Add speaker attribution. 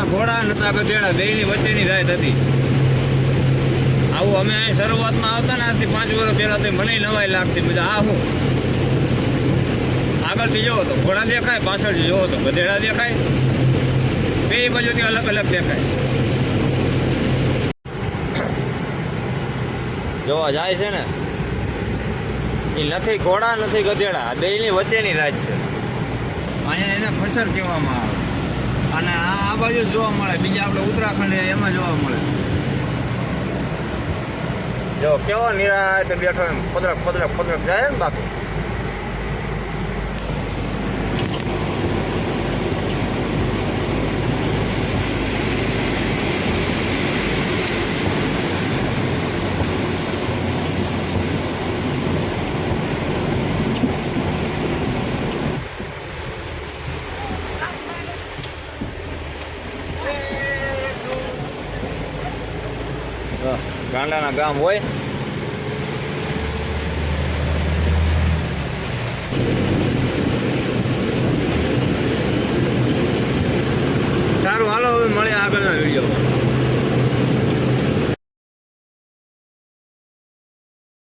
Speaker 1: નતા ઘોડા નતા ગધેડા, બેયની વચ્ચેની જાત હતી. આવું અમે અહીં શરૂઆતમાં આવતા ને આજથી 5 વર્ષ પહેલા તો મને નવાઈ લાગતી. બધા આ શું આગળથી જોવો તો ઘોડા દેખાય, પાછળથી જોવો તો ગધેડા દેખાય, બે બાજુથી અલગ અલગ દેખાય. જોવા જાય છે ને એ નથી ઘોડા નથી ગધેડા, બેયની વચ્ચેની રાત છે. અહીંયા એને ખસર કહેવામાં આવે. અને આ બાજુ જોવા મળે, બીજા આપણે ઉત્તરાખંડ એમાં જોવા મળે. જો કેવો નિરાત બેઠો એમ ખોદરક ખોદરક ખોદરક જાય ને બાકી. ગાંડાના ગામ હોય